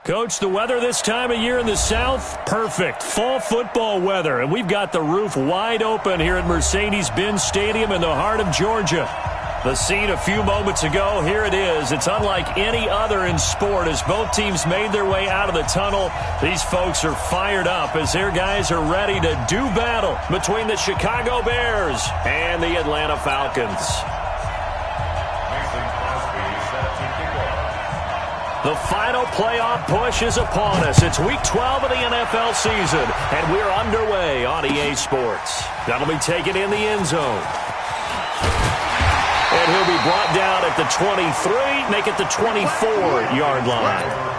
Coach, the weather this time of year in the South, perfect. Fall football weather, and we've got the roof wide open here at Mercedes-Benz Stadium in the heart of Georgia. The scene a few moments ago, here it is. It's unlike any other in sport as both teams made their way out of the tunnel. These folks are fired up as their guys are ready to do battle between the Chicago Bears and the Atlanta Falcons. The final playoff push is upon us. It's Week 12 of the NFL season, and we're underway on EA Sports. That'll be taken in the end zone. And he'll be brought down at the 23, make it the 24-yard line.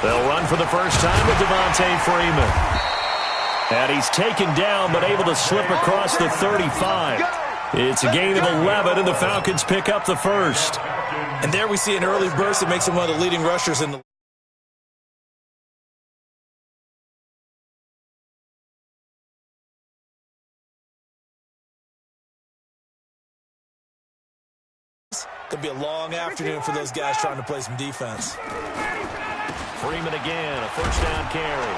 They'll run for the first time with Devontae Freeman. And he's taken down but able to slip across the 35. It's a gain of 11, and the Falcons pick up the first. And there we see an early burst that makes him one of the leading rushers in the Could be a long afternoon for those guys trying to play some defense. Freeman again, a first down carry.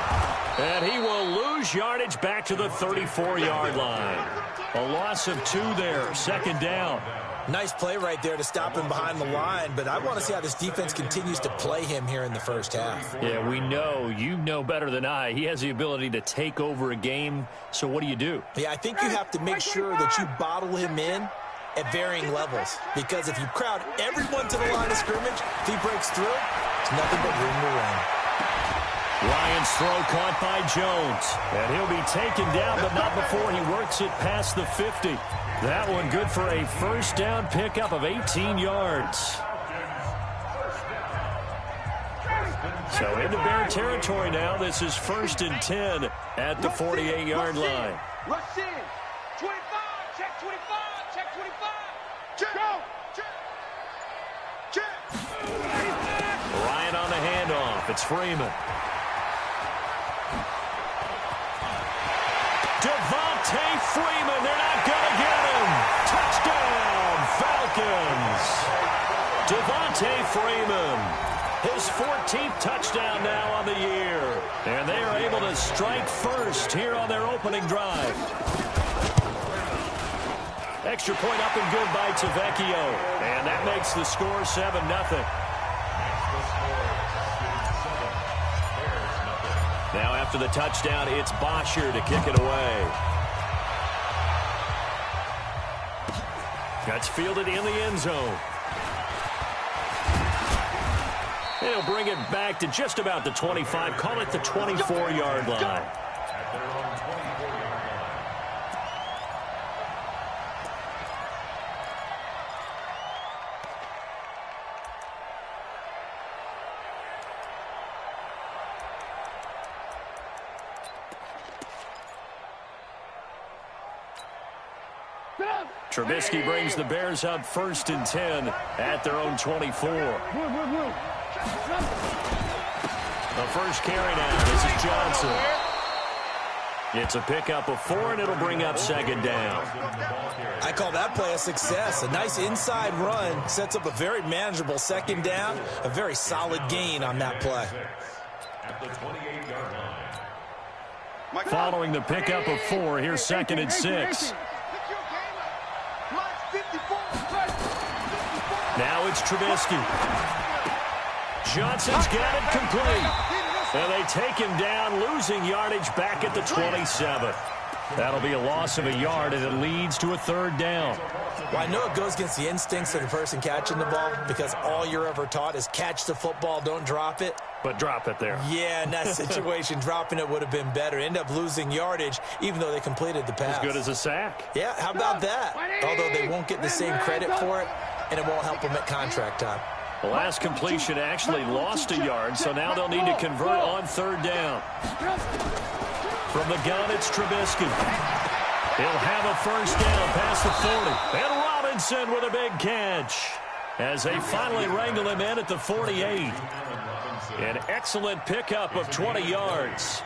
And he will lose yardage back to the 34-yard line. A loss of 2 there, second down. Nice play right there to stop him behind the line, but I want to see how this defense continues to play him here in the first half. Yeah, we know. You know better than I. He has the ability to take over a game, so what do? Yeah, I think you have to make sure that you bottle him in at varying levels, because if you crowd everyone to the line of scrimmage, if he breaks through, it's nothing but room to run. Lions throw caught by Jones, and he'll be taken down, but not before he works it past the 50. That one good for a first down pickup of 18 yards. So into Bear territory now. This is 1st and 10 at the 48-yard line. Rush in. 25, check 25, check 25. Check. Go. Check. Ryan on the handoff. It's Freeman. Devontae Freeman, they're not going to get him. Touchdown, Falcons. Devontae Freeman, his 14th touchdown now on the year. And they are able to strike first here on their opening drive. Extra point up and good by Tavecchio. And that makes the score 7-0. Now after the touchdown, it's Bosher to kick it away. That's fielded in the end zone. He'll bring it back to just about the 25. Call it the 24-yard line. Trubisky brings the Bears up 1st and 10 at their own 24. The first carry now. This is Johnson. It's a pickup of 4, and it'll bring up 2nd down. I call that play a success. A nice inside run sets up a very manageable 2nd down. A very solid gain on that play. Following the pickup of 4, here's 2nd and 6. Now it's Trubisky. Johnson's got it complete. And they take him down, losing yardage back at the 27. That'll be a loss of a yard, and it leads to a 3rd down. Well, I know it goes against the instincts of the person catching the ball, because all you're ever taught is catch the football, don't drop it. But drop it there. Yeah, in that situation, dropping it would have been better. End up losing yardage, even though they completed the pass. As good as a sack. Yeah, how about that? Although they won't get the same credit for it, and it won't help them at contract time. The last completion actually lost a yard, so now they'll need to convert on 3rd down. From the gun, it's Trubisky. He'll have a first down past the 40. And Robinson with a big catch. as they finally wrangle him in at the 48. An excellent pickup of 20 yards.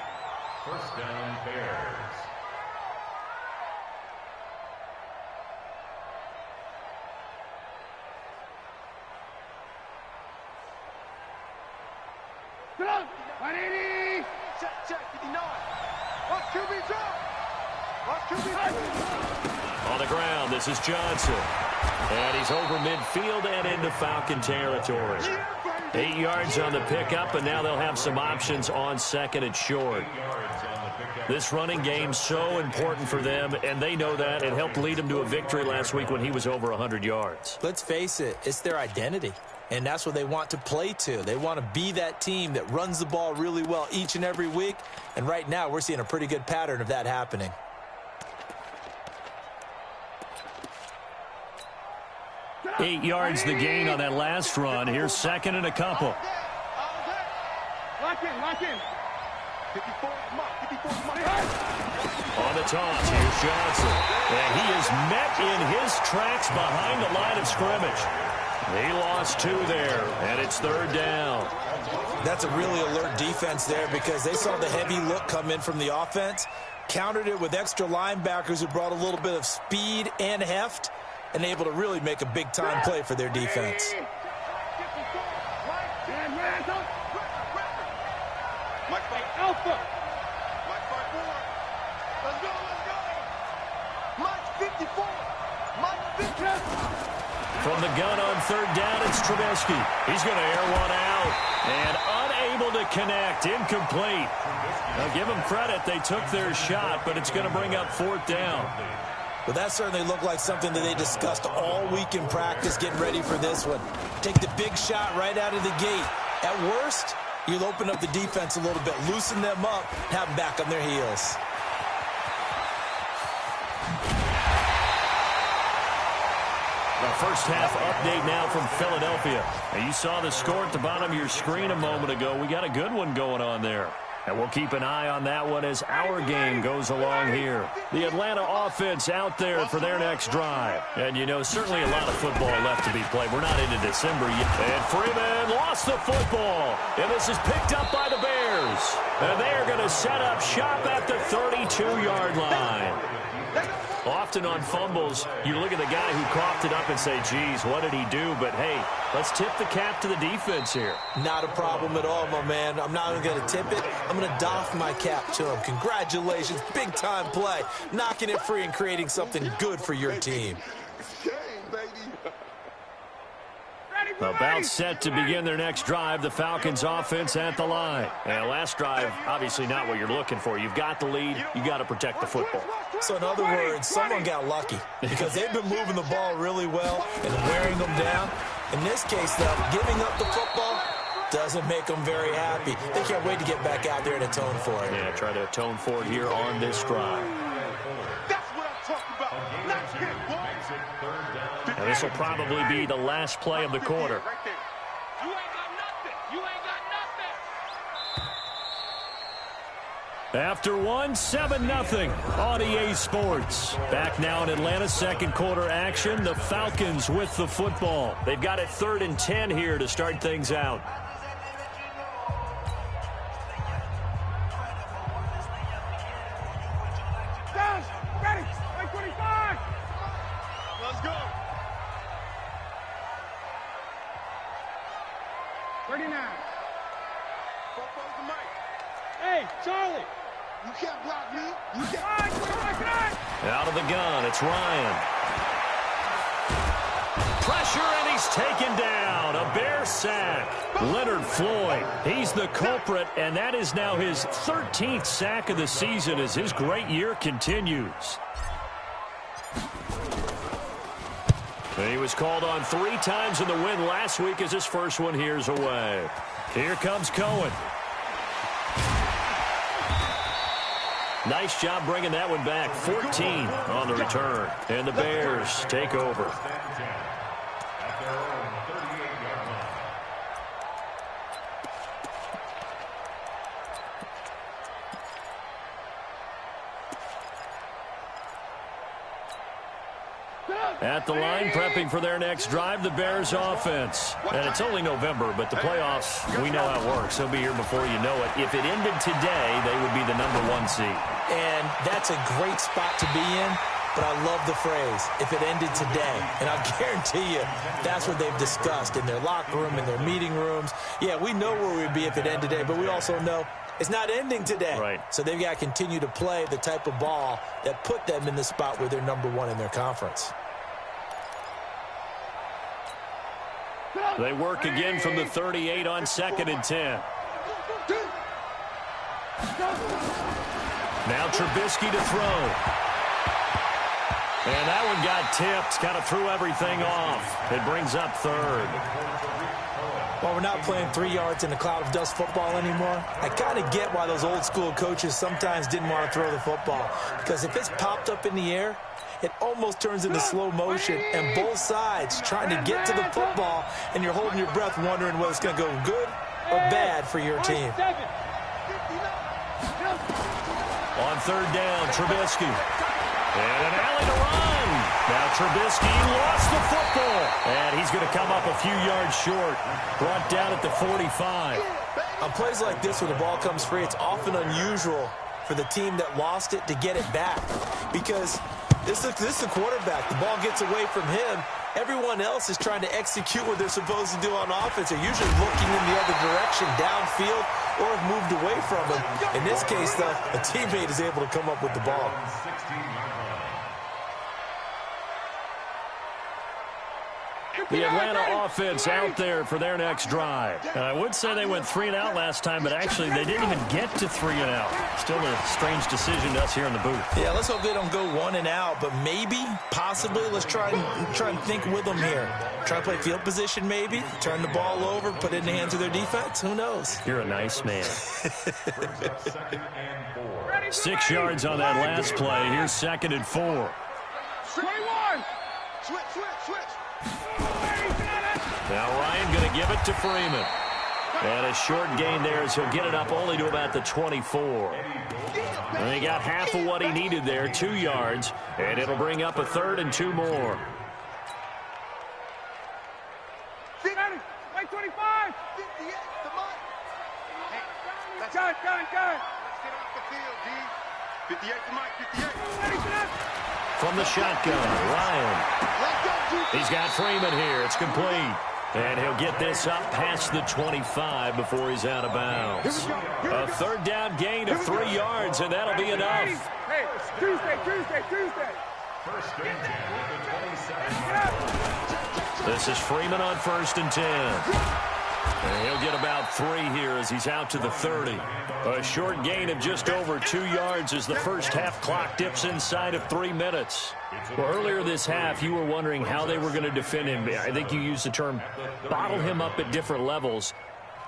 First down, Bears. On the ground, this is Johnson. And he's over midfield and into Falcon territory. 8 yards on the pickup, and now they'll have some options on second and short. This running game's so important for them, and they know that. It helped lead them to a victory last week when he was over 100 yards. Let's face it, it's their identity. And that's what they want to play to. They want to be that team that runs the ball really well each and every week. And right now, we're seeing a pretty good pattern of that happening. Eight yards the gain on that last run. Here's second and a couple. Lock in. 54, On the toss, here's Johnson. And he is met in his tracks behind the line of scrimmage. He lost 2 there, and it's third down. That's a really alert defense there because they saw the heavy look come in from the offense, countered it with extra linebackers who brought a little bit of speed and heft, and able to really make a big-time play for their defense. Alpha. Let's go. Mike 54. Mike 54. From the gun on third down, it's Trubisky. He's going to air one out and unable to connect. Incomplete. Now, give them credit. They took their shot, but it's going to bring up fourth down. Well, that certainly looked like something that they discussed all week in practice, getting ready for this one. Take the big shot right out of the gate. At worst, you'll open up the defense a little bit, loosen them up, have them back on their heels. The first half update now from Philadelphia. And you saw the score at the bottom of your screen a moment ago. We got a good one going on there. And we'll keep an eye on that one as our game goes along here. The Atlanta offense out there for their next drive. And, you know, certainly a lot of football left to be played. We're not into December yet. And Freeman lost the football. And this is picked up by the Bears. And they're going to set up shop at the 32-yard line. Often on fumbles, you look at the guy who coughed it up and say, geez, what did he do? But, hey, let's tip the cap to the defense here. Not a problem at all, my man. I'm not even going to tip it. I'm going to doff my cap to him. Congratulations. Big-time play. Knocking it free and creating something good for your team. About set to begin their next drive, the Falcons offense at the line. And last drive, obviously not what you're looking for. You've got the lead. You got to protect the football. So in other words, someone got lucky because they've been moving the ball really well and wearing them down. In this case, though, giving up the football doesn't make them very happy. They can't wait to get back out there and atone for it. Yeah, try to atone for it here on this drive. That's what I'm talking about. Let's get it, boys. Now, this will probably be the last play of the quarter. Right there. You ain't got nothing. You ain't got nothing. After one, 7-0 on EA Sports. Back now in Atlanta, second quarter action. The Falcons with the football. They've got it 3rd and 10 here to start things out. Guys, ready. 25. Let's go. 39. Hey, Charlie. You can't block me. You can't. Out of the gun, it's Ryan. Pressure, and he's taken down. A Bear sack. Leonard Floyd, he's the culprit, and that is now his 13th sack of the season as his great year continues. And he was called on 3 times in the win last week as his first one here's away. Here comes Cohen. Nice job bringing that one back. 14 on the return. And the Bears take over. At the line, prepping for their next drive, the Bears offense. And it's only November, but the playoffs, we know how it works. They'll be here before you know it. If it ended today, they would be the #1 seed. And that's a great spot to be in, but I love the phrase, if it ended today. And I'll guarantee you, that's what they've discussed in their locker room, in their meeting rooms. Yeah, we know where we'd be if it ended today, but we also know it's not ending today. Right. So they've got to continue to play the type of ball that put them in the spot where they're #1 in their conference. They work again from the 38 on 2nd and 10. Now Trubisky to throw. And that one got tipped, kind of threw everything off. It brings up 3rd. Well, we're not playing 3 yards in a cloud of dust football anymore. I kind of get why those old school coaches sometimes didn't want to throw the football. Because if it's popped up in the air, it almost turns into slow motion, and both sides trying to get to the football, and you're holding your breath wondering whether it's going to go good or bad for your team. On 3rd down, Trubisky. And an alley to run. Now Trubisky lost the football. And he's going to come up a few yards short. Brought down at the 45. On plays like this where the ball comes free, it's often unusual for the team that lost it to get it back. Because this is the quarterback. The ball gets away from him. Everyone else is trying to execute what they're supposed to do on offense. They're usually looking in the other direction, downfield, or have moved away from him. In this case, though, a teammate is able to come up with the ball. The Atlanta offense out there for their next drive. And I would say they went 3 and out last time, but actually they didn't even get to 3 and out. Still a strange decision to us here in the booth. Yeah, let's hope they don't go 1 and out, but maybe, possibly, let's try and think with them here. Try to play field position maybe, turn the ball over, put it in the hands of their defense. Who knows? You're a nice man. 6 yards on that last play. Here's 2nd and 4. 21. Switch. Now Ryan going to give it to Freeman. And a short gain there as he'll get it up only to about the 24. And he got half of what he needed there, 2 yards. And it'll bring up a 3rd and 2 more. 25. 58. Come on. Let's go. Let's get off the field, D. 58 to Mike. 58. From the shotgun, Ryan. He's got Freeman here. It's complete. And he'll get this up past the 25 before he's out of bounds. A 3rd down gain of 3 yards, and that'll be enough. Hey, Tuesday. First and 10 with the 27. This is Freeman on 1st and 10. And he'll get about 3 here as he's out to the 30. A short gain of just over 2 yards as the first half clock dips inside of 3 minutes. Well, earlier this half, you were wondering how they were going to defend him. I think you used the term bottle him up at different levels.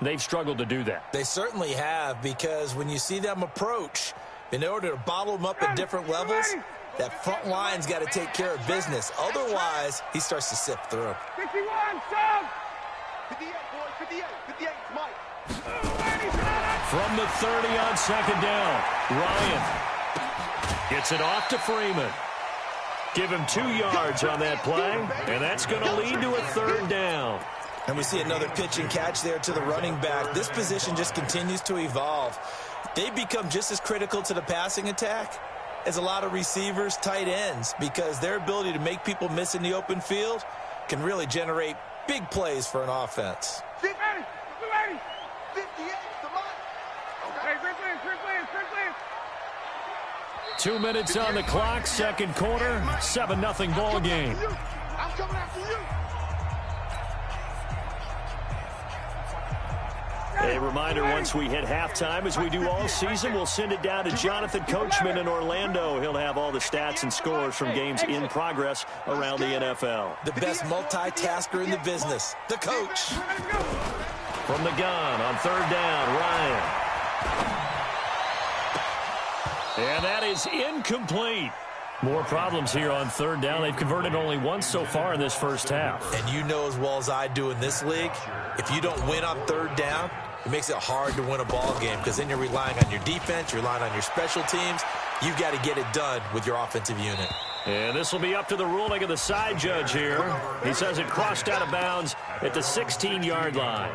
They've struggled to do that. They certainly have, because when you see them approach, in order to bottle him up at different levels, that front line's got to take care of business. Otherwise, he starts to sift through. 51, sub. 58, boy, 58, Mike. From the 30 on 2nd down, Ryan gets it off to Freeman. Give him 2 yards on that play, and that's going to lead to a 3rd down. And we see another pitch and catch there to the running back. This position just continues to evolve. They become just as critical to the passing attack as a lot of receivers, tight ends, because their ability to make people miss in the open field can really generate big plays for an offense. 58, come on. Hey, quick plans. 2 minutes on the clock, 2nd quarter, 7-0 ball game. I'm coming after you. A reminder, once we hit halftime, as we do all season, we'll send it down to Jonathan Coachman in Orlando. He'll have all the stats and scores from games in progress around the NFL. The best multitasker in the business, the coach. From the gun on 3rd down, Ryan. And that is incomplete. More problems here on 3rd down. They've converted only once so far in this first half. And you know as well as I do in this league, if you don't win on 3rd down, it makes it hard to win a ball game, because then you're relying on your defense, you're relying on your special teams. You've got to get it done with your offensive unit. And this will be up to the ruling of the side judge here. He says it crossed out of bounds at the 16-yard line.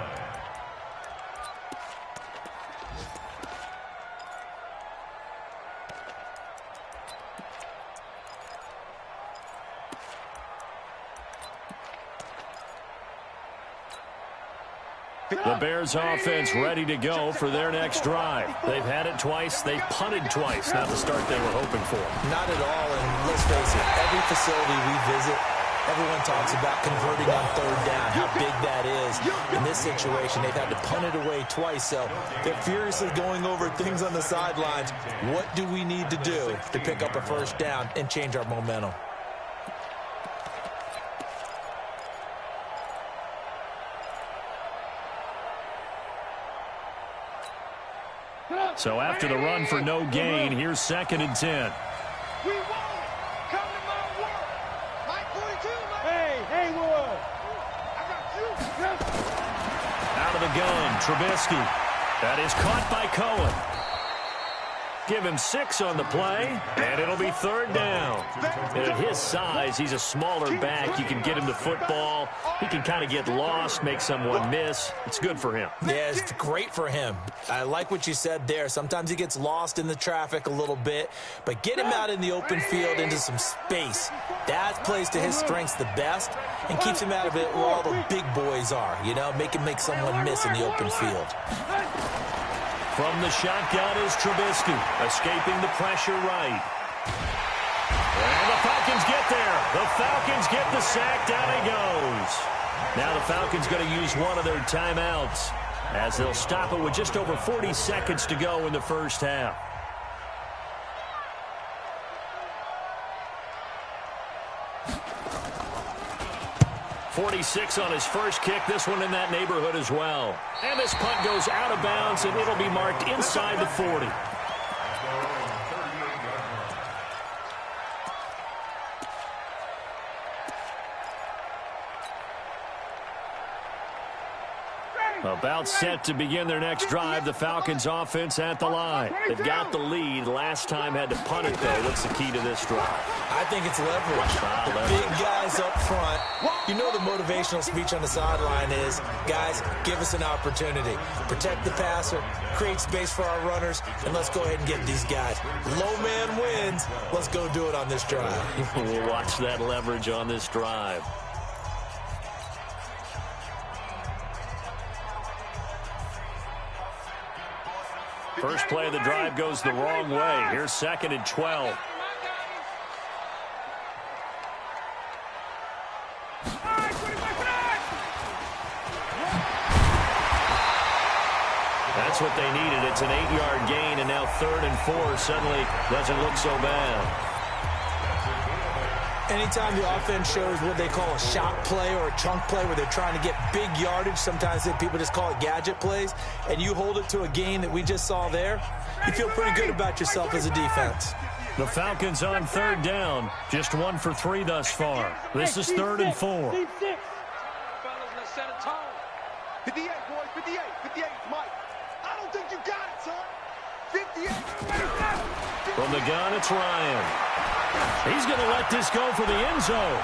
The Bears offense ready to go for their next drive. They've had it twice. They've punted twice. Not the start they were hoping for. Not at all, and let's face it, every facility we visit, everyone talks about converting on third down, how big that is. In this situation, they've had to punt it away twice, so they're furiously going over things on the sidelines. What do we need to do to pick up a first down and change our momentum? So after the run for no gain, here's 2nd and 10. We won it. Come to my world. Mike 42, man. Hey, Will. I got you. Out of the gun, Trubisky. That is caught by Cohen. Give him 6 on the play, and it'll be 3rd down. And at his size, he's a smaller back. You can get him the football. He can kind of get lost, make someone miss. It's good for him. Yeah, it's great for him. I like what you said there. Sometimes he gets lost in the traffic a little bit, but get him out in the open field into some space. That plays to his strengths the best and keeps him out of it where all the big boys are, you know, make him make someone miss in the open field. From the shotgun is Trubisky, escaping the pressure right. And the Falcons get there. The Falcons get the sack. Down he goes. Now the Falcons going to use one of their timeouts as they'll stop it with just over 40 seconds to go in the first half. .46 on his first kick. This one in that neighborhood as well. And this punt goes out of bounds, and it'll be marked inside the 40. About set to begin their next drive. The Falcons offense at the line. They've got the lead. Last time had to punt it, though. What's the key to this drive? I think it's leverage. The big guys up front. You know the motivational speech on the sideline is, guys, give us an opportunity. Protect the passer, create space for our runners, and let's go ahead and get these guys. Low man wins. Let's go do it on this drive. We'll watch that leverage on this drive. First play of the drive goes the wrong way. Here's 2nd and 12. That's what they needed. It's an 8-yard gain, and now 3rd and 4 suddenly doesn't look so bad. Anytime the offense shows what they call a shot play or a chunk play where they're trying to get big yardage, sometimes people just call it gadget plays, and you hold it to a gain that we just saw there, you feel pretty good about yourself as a defense. The Falcons on 3rd down, just 1 for 3 thus far. This is 3rd and 4. 58, boys, 58, 58, Mike. I don't think you got it, son. 58. From the gun, it's Ryan. He's going to let this go for the end zone.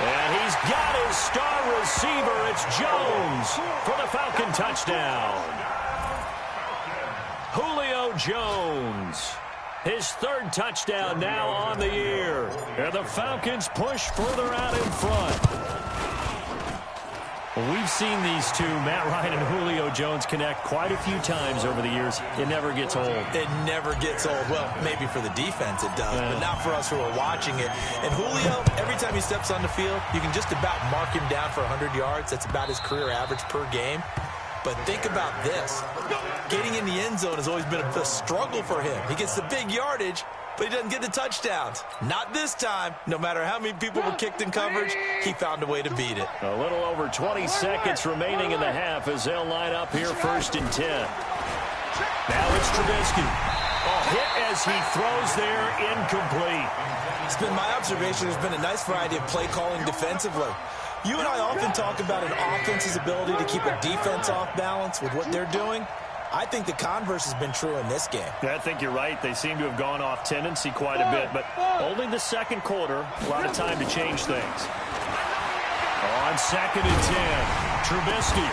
And he's got his star receiver. It's Jones for the Falcon touchdown. Julio Jones. His 3rd touchdown now on the year. And the Falcons push further out in front. Well, we've seen these two, Matt Ryan and Julio Jones, connect quite a few times over the years. It never gets old. It never gets old. Well, maybe for the defense it does, but not for us who are watching it. And Julio, every time he steps on the field, you can just about mark him down for 100 yards. That's about his career average per game. But think about this. Getting in the end zone has always been a struggle for him. He gets the big yardage, but he doesn't get the touchdowns. Not this time. No matter how many people were kicked in coverage, he found a way to beat it. A little over 20 seconds remaining in the half as they'll line up here 1st and 10. Now it's Trubisky. A hit as he throws there, incomplete. It's been my observation there's been a nice variety of play calling defensively. You and I often talk about an offense's ability to keep a defense off balance with what they're doing. I think the converse has been true in this game. I think you're right. They seem to have gone off tendency quite a bit, but only the second quarter, a lot of time to change things. On 2nd and 10, Trubisky.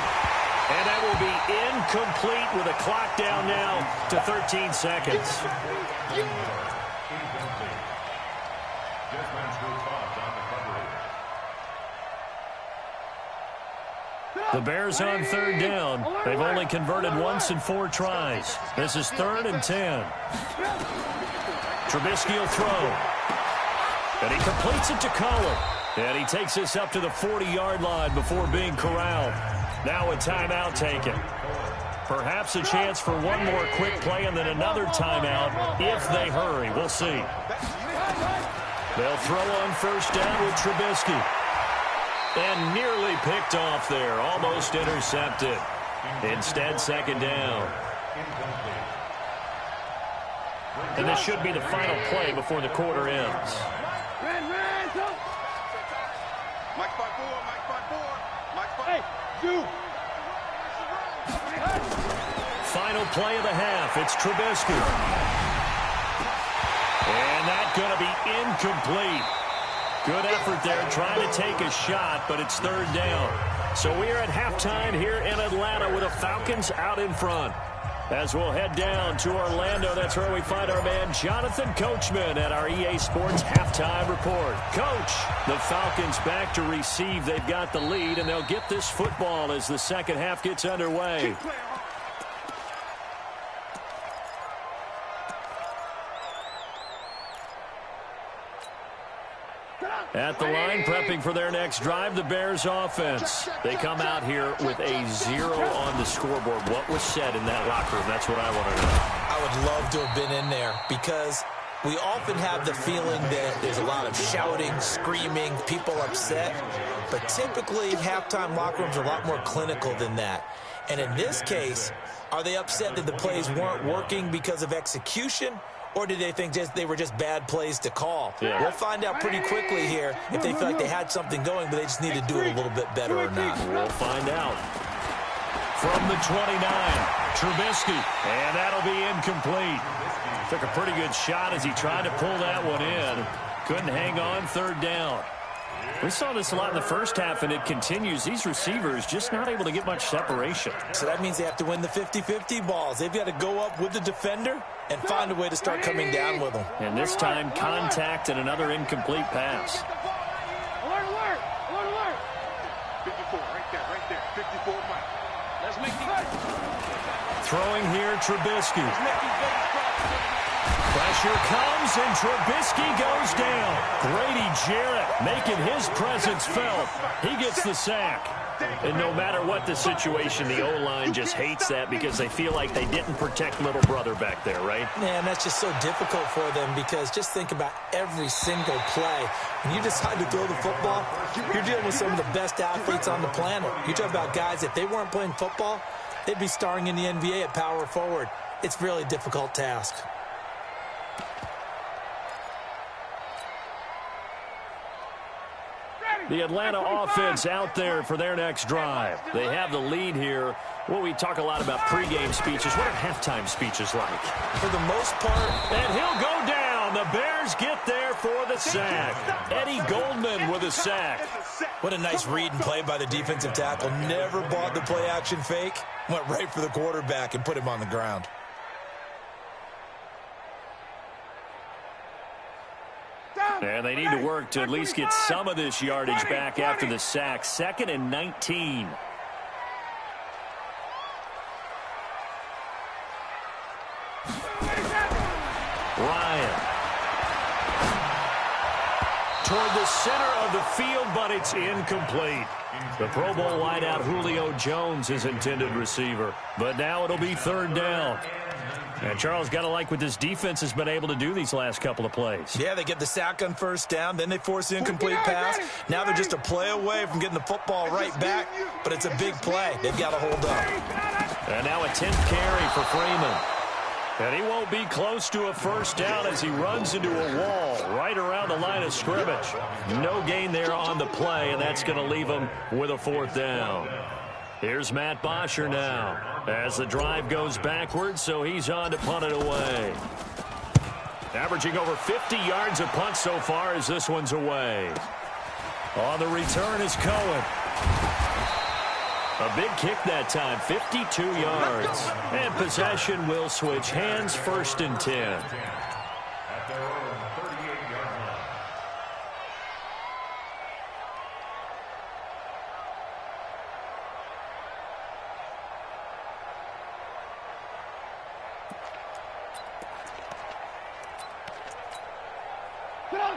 And that will be incomplete with a clock down now to 13 seconds. The Bears on 3rd down. They've only converted once in 4 tries. This is 3rd and 10. Trubisky will throw. And he completes it to Cohen. And he takes this up to the 40-yard line before being corralled. Now a timeout taken. Perhaps a chance for one more quick play and then another timeout if they hurry. We'll see. They'll throw on 1st down with Trubisky. And nearly picked off there. Almost intercepted. Instead, 2nd down. And this should be the final play before the quarter ends. Final play of the half. It's Trubisky. And that's going to be incomplete. Good effort there trying to take a shot, but it's 3rd down. So we are at halftime here in Atlanta with the Falcons out in front. As we'll head down to Orlando, that's where we find our man Jonathan Coachman at our EA Sports Halftime Report. Coach, the Falcons back to receive. They've got the lead, and they'll get this football as the second half gets underway. At the line, prepping for their next drive, the Bears offense. They come out here with a 0 on the scoreboard. What was said in that locker room? That's what I want to know. I would love to have been in there because we often have the feeling that there's a lot of shouting, screaming, people upset. But typically, halftime locker rooms are a lot more clinical than that. And in this case, are they upset that the plays weren't working because of execution? Or did they think they were just bad plays to call? Yeah. We'll find out pretty quickly here if they feel like they had something going, but they just need to do it a little bit better or not. We'll find out. From the 29, Trubisky, and that'll be incomplete. Took a pretty good shot as he tried to pull that one in. Couldn't hang on, 3rd down. We saw this a lot in the first half, and it continues. These receivers just not able to get much separation. So that means they have to win the 50-50 balls. They've got to go up with the defender and find a way to start coming down with them. And this time, contact and another incomplete pass. Alert, alert! Alert, alert! 54, right there. 54, Mike. Let's make these... Throwing here, Trubisky. Pressure comes, and Trubisky goes down. Grady Jarrett making his presence felt. He gets the sack. And no matter what the situation, the O-line just hates that because they feel like they didn't protect little brother back there, right? Man, that's just so difficult for them because just think about every single play. When you decide to throw the football, you're dealing with some of the best athletes on the planet. You talk about guys, if they weren't playing football, they'd be starring in the NBA at power forward. It's really a difficult task. The Atlanta offense out there for their next drive. They have the lead here. Well, we talk a lot about pregame speeches. What are halftime speeches like? For the most part. And he'll go down. The Bears get there for the sack. Eddie Goldman with a sack. What a nice read and play by the defensive tackle. Never bought the play-action fake. Went right for the quarterback and put him on the ground. And they need to work to at least get some of this yardage back after the sack. 2nd and 19. Ryan. Toward the center of the field, but it's incomplete. The Pro Bowl wideout Julio Jones is intended receiver. But now it'll be 3rd down. And Charles, got to like what this defense has been able to do these last couple of plays. Yeah, they get the sack on 1st down, then they force the incomplete pass. Now they're just a play away from getting the football right back, but it's a big play. They've got to hold up. And now a 10th carry for Freeman. And he won't be close to a 1st down as he runs into a wall right around the line of scrimmage. No gain there on the play, and that's going to leave him with a 4th down. Here's Matt Bosher now as the drive goes backwards, so he's on to punt it away. Averaging over 50 yards a punt so far as this one's away. On the return is Cohen. A big kick that time, 52 yards. And possession will switch hands, 1st and 10. At their own 38-yard line.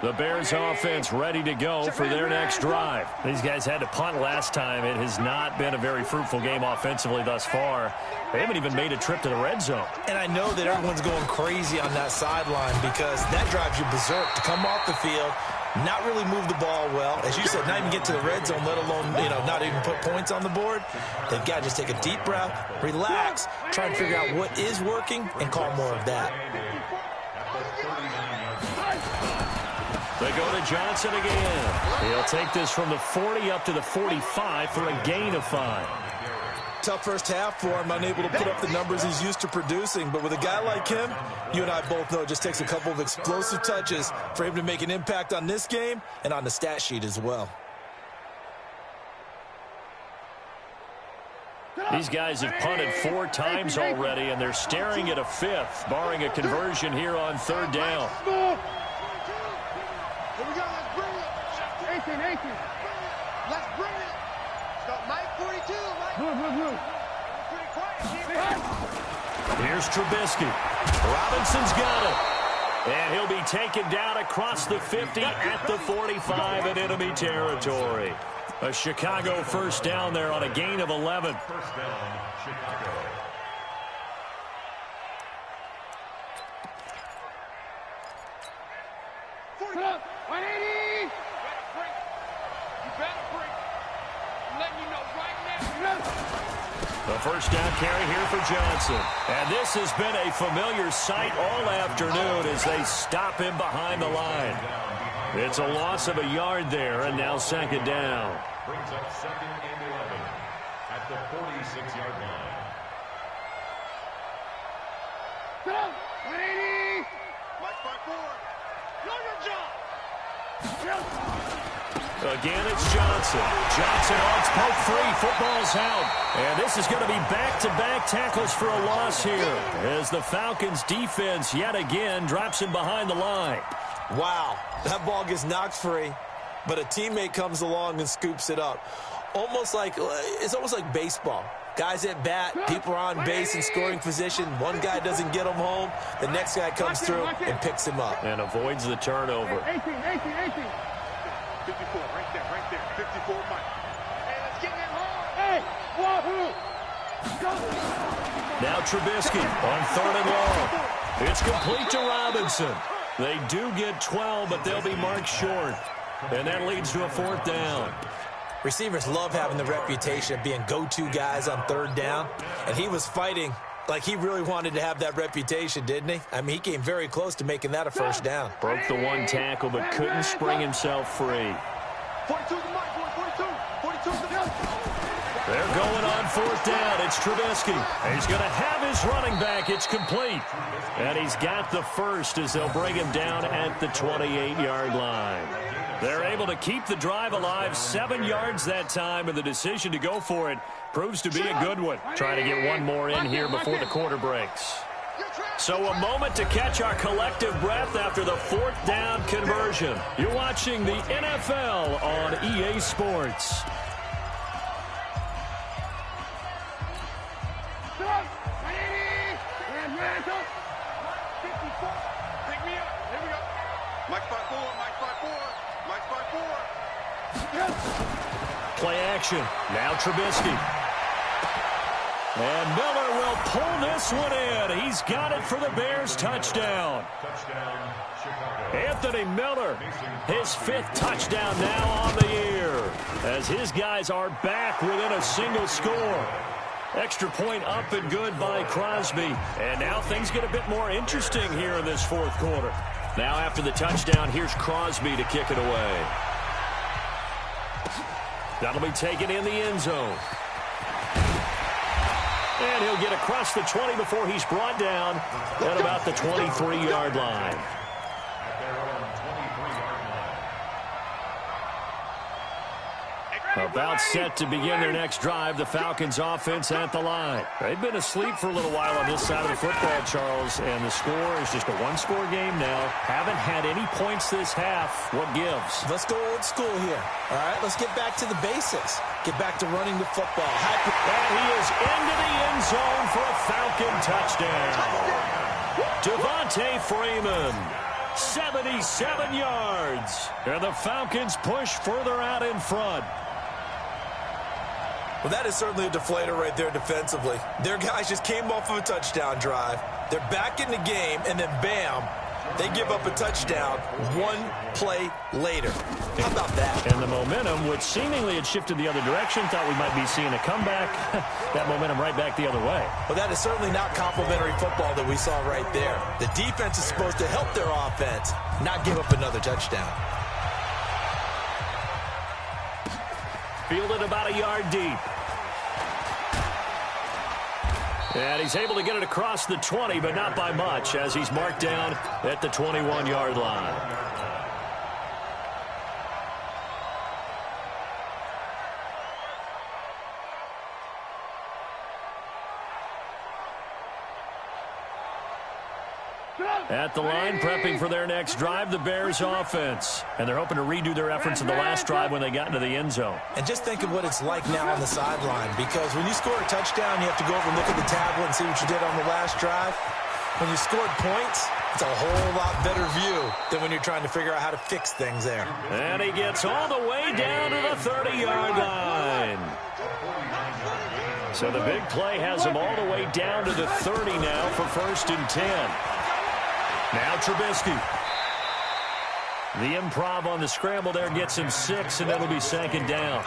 The Bears offense ready to go for their next drive. These guys had to punt last time. It has not been a very fruitful game offensively thus far. They haven't even made a trip to the red zone. And I know that everyone's going crazy on that sideline because that drives you berserk to come off the field, not really move the ball well. As you said, not even get to the red zone, let alone, not even put points on the board. They've got to just take a deep breath, relax, try and figure out what is working, and call more of that. They go to Johnson again. He'll take this from the 40 up to the 45 for a gain of 5. Tough first half for him, unable to put up the numbers he's used to producing. But with a guy like him, you and I both know it just takes a couple of explosive touches for him to make an impact on this game and on the stat sheet as well. These guys have punted 4 times already, and they're staring at a 5th, barring a conversion here on 3rd down. Here we go, let's bring it. 18. Let's bring it. Start Mike 42, Mike. Move. Pretty quiet. Here's Trubisky. Robinson's got it. And he'll be taken down across the 50 at the 45 in enemy territory. A Chicago 1st down there on a gain of 11. 1st down, Chicago. Put up. 180. You better break. I'm letting you know right now. The 1st down carry here for Johnson. And this has been a familiar sight all afternoon as they stop him behind the line. It's a loss of a yard there, and now 2nd down. Brings up 2nd and 11 at the 46-yard line. Put up. 180. Mike 5-4. Know your job. Again, it's Johnson. Johnson wants poke free. Football's out. And this is going to be back-to-back tackles for a loss here as the Falcons defense yet again drops him behind the line. Wow, that ball gets knocked free, but a teammate comes along and scoops it up. It's almost like baseball. Guys at bat, people are on base in scoring position. One guy doesn't get him home. The next guy comes through and picks him up. And avoids the turnover. 18. 54, right there. 54, Mike. Hey, let's get that home. Hey, wahoo! Now Trubisky on 3rd and long. It's complete to Robinson. They do get 12, but they'll be marked short. And that leads to a 4th down. Receivers love having the reputation of being go-to guys on 3rd down. And he was fighting like he really wanted to have that reputation, didn't he? I mean, he came very close to making that a 1st down. Broke the 1 tackle, but couldn't spring himself free. 42 to Mike, 42. 42 to the They're going on 4th down. It's Trubisky. He's going to have his running back. It's complete. And he's got the 1st as they'll bring him down at the 28-yard line. They're able to keep the drive alive, 7 yards that time, and the decision to go for it proves to be a good one. Trying to get one more in here before the quarter breaks. So a moment to catch our collective breath after the 4th down conversion. You're watching the NFL on EA Sports. Play action. Now Trubisky. And Miller will pull this one in. He's got it for the Bears touchdown. Touchdown, Chicago. Anthony Miller, his 5th touchdown now on the year as his guys are back within a single score. Extra point up and good by Crosby. And now things get a bit more interesting here in this 4th quarter. Now after the touchdown, here's Crosby to kick it away. That'll be taken in the end zone. And he'll get across the 20 before he's brought down at about the 23-yard line. About set to begin their next drive, the Falcons offense at the line. They've been asleep for a little while on this side of the football, Charles, and the score is just a one-score game now. Haven't had any points this half. What gives? Let's go old school here. All right, let's get back to the basics. Get back to running the football. And he is into the end zone for a Falcon touchdown. Devontae Freeman, 77 yards. And the Falcons push further out in front. Well, that is certainly a deflator right there defensively. Their guys just came off of a touchdown drive. They're back in the game, and then bam, they give up a touchdown one play later. How about that? And the momentum, which seemingly had shifted the other direction, thought we might be seeing a comeback. That momentum right back the other way. Well, that is certainly not complimentary football that we saw right there. The defense is supposed to help their offense, not give up another touchdown. Fielded about a yard deep. And he's able to get it across the 20, but not by much, as he's marked down at the 21-yard line. At the line, prepping for their next drive, the Bears offense. And they're hoping to redo their efforts in the last drive when they got into the end zone. And just think of what it's like now on the sideline, because when you score a touchdown, you have to go over and look at the tablet and see what you did on the last drive. When you scored points, it's a whole lot better view than when you're trying to figure out how to fix things there. And he gets all the way down to the 30-yard line. So the big play has him all the way down to the 30 now for 1st and 10. Now Trubisky. The improv on the scramble there gets him 6, and that'll be 2nd down.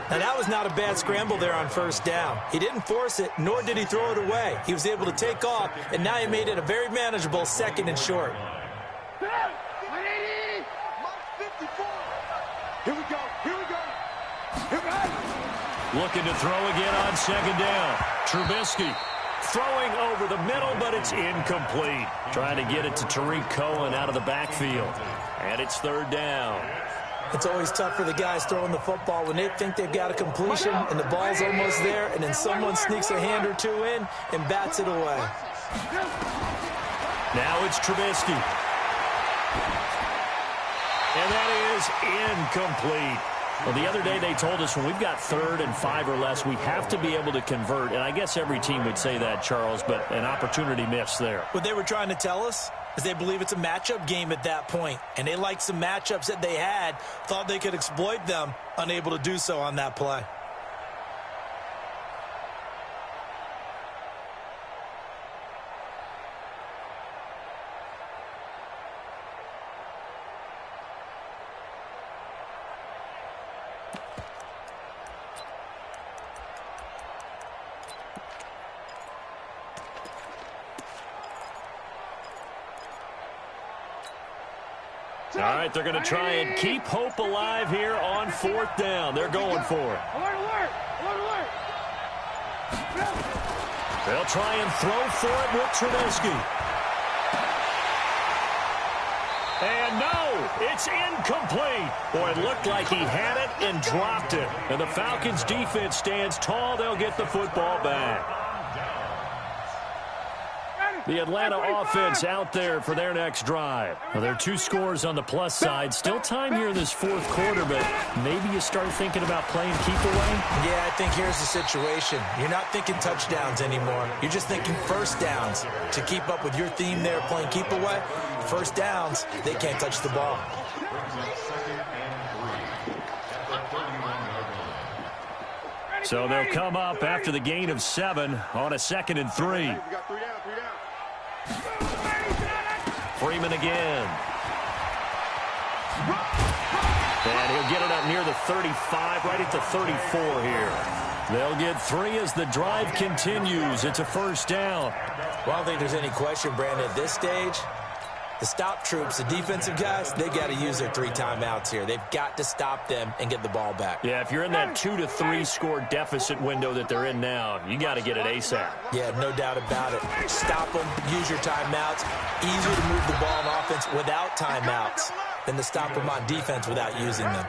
Now, that was not a bad scramble there on 1st down. He didn't force it, nor did he throw it away. He was able to take off, and now he made it a very manageable 2nd and short. Here we go. Here we go. Here we go. Looking to throw again on 2nd down. Trubisky throwing over the middle, but it's incomplete. Trying to get it to Tariq Cohen out of the backfield. And it's 3rd down. It's always tough for the guys throwing the football when they think they've got a completion and the ball's almost there, and then someone sneaks a hand or two in and bats it away. Now it's Trubisky. And that is incomplete. Well, the other day they told us when we've got 3rd and 5 or less, we have to be able to convert. And I guess every team would say that, Charles, but an opportunity missed there. What they were trying to tell us is they believe it's a matchup game at that point. And they liked some matchups that they had, thought they could exploit them, unable to do so on that play. All right, they're going to try and keep hope alive here on 4th down. They're going for it. Alert, alert, alert, alert. They'll try and throw for it with Trubisky. And no, it's incomplete. Boy, it looked like he had it and dropped it. And the Falcons' defense stands tall. They'll get the football back. The Atlanta offense out there for their next drive. Well, there are 2 scores on the plus side. Still time here in this 4th quarter, but maybe you start thinking about playing keep away? Yeah, I think here's the situation. You're not thinking touchdowns anymore. You're just thinking 1st downs. To keep up with your theme there, playing keep away, 1st downs, they can't touch the ball. So they'll come up after the gain of 7 on a 2nd and 3. We got 3 down, 3 down. Freeman again. And he'll get it up near the 35, right at the 34 here. They'll get 3 as the drive continues. It's a 1st down. Well, I don't think there's any question, Brandon, at this stage, The stop troops, the defensive guys, they got to use their 3 timeouts here. They've got to stop them and get the ball back. Yeah, if you're in that 2 to 3 score deficit window that they're in now, you got to get it ASAP. Yeah, no doubt about it. Stop them, use your timeouts. Easier to move the ball on offense without timeouts than to stop them on defense without using them.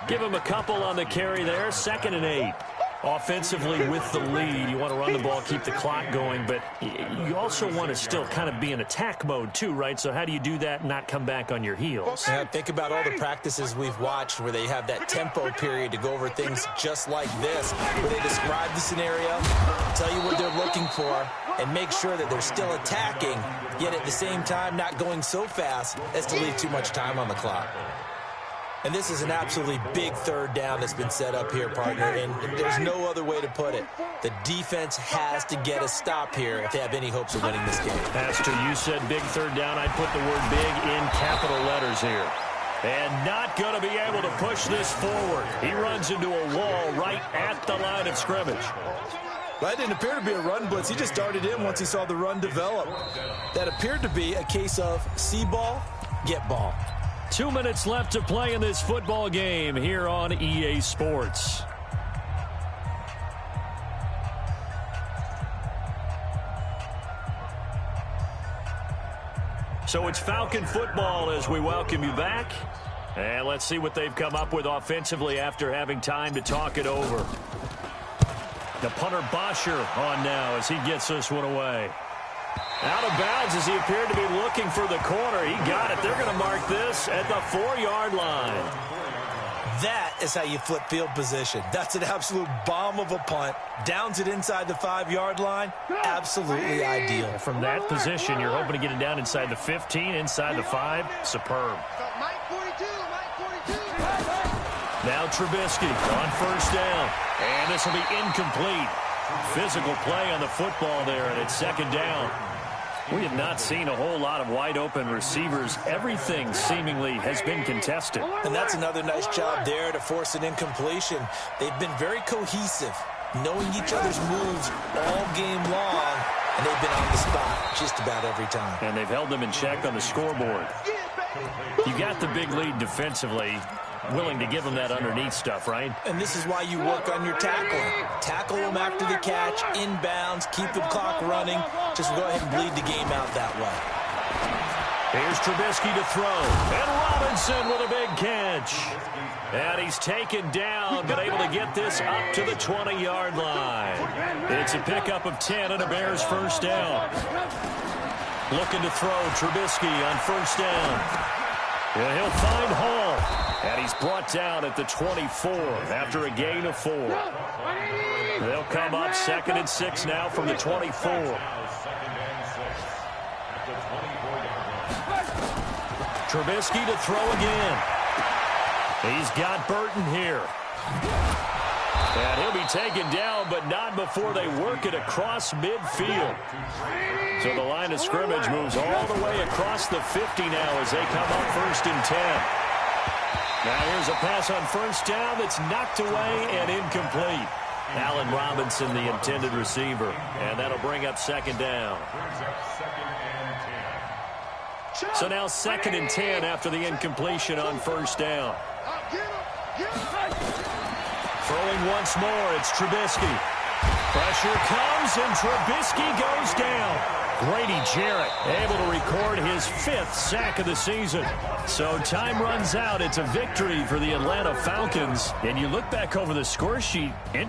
Give them a couple on the carry there, 2nd and 8. Offensively with the lead, you want to run the ball, keep the clock going, but you also want to still kind of be in attack mode too, right? So how do you do that and not come back on your heels? Yeah, think about all the practices we've watched where they have that tempo period to go over things just like this, where they describe the scenario, tell you what they're looking for, and make sure that they're still attacking, yet at the same time not going so fast as to leave too much time on the clock. And this is an absolutely big 3rd down that's been set up here, partner, and there's no other way to put it. The defense has to get a stop here if they have any hopes of winning this game. Pastor, you said big 3rd down. I'd put the word big in capital letters here. And not going to be able to push this forward. He runs into a wall right at the line of scrimmage. That didn't appear to be a run blitz. He just darted in once he saw the run develop. That appeared to be a case of see ball, get ball. 2 minutes left to play in this football game here on EA Sports. So it's Falcon football as we welcome you back. And let's see what they've come up with offensively after having time to talk it over. The punter Bosher on now as he gets this one away. Out of bounds as he appeared to be looking for the corner. He got it. They're going to mark this at the 4-yard line. That is how you flip field position. That's an absolute bomb of a punt. Downs it inside the 5-yard line. Absolutely ideal. From that position, you're hoping to get it down inside the 15, inside the 5. Superb. Now Trubisky on 1st down. And this will be incomplete. Physical play on the football there, and it's 2nd down. We have not seen a whole lot of wide-open receivers. Everything seemingly has been contested. And that's another nice job there to force an incompletion. They've been very cohesive, knowing each other's moves all game long, and they've been on the spot just about every time. And they've held them in check on the scoreboard. You got the big lead defensively. Willing to give them that underneath stuff, right? And this is why you work on your tackling. Tackle them after the catch, inbounds, keep the clock running. Just go ahead and bleed the game out that way. Here's Trubisky to throw. And Robinson with a big catch. And he's taken down, but able to get this up to the 20-yard line. It's a pickup of 10 and a Bears 1st down. Looking to throw Trubisky on 1st down. And he'll find Hall. And he's brought down at the 24 after a gain of 4. They'll come up 2nd and 6 now from the 24. Trubisky to throw again. He's got Burton here. And he'll be taken down, but not before they work it across midfield. So the line of scrimmage moves all the way across the 50 now as they come up 1st and 10. Now here's a pass on 1st down that's knocked away and incomplete. Allen Robinson, the intended receiver. And that'll bring up 2nd down. So now 2nd and 10 after the incompletion on 1st down. Throwing once more, it's Trubisky. Pressure comes and Trubisky goes down. Grady Jarrett able to record his 5th sack of the season. So time runs out. It's a victory for the Atlanta Falcons. And you look back over the score sheet, it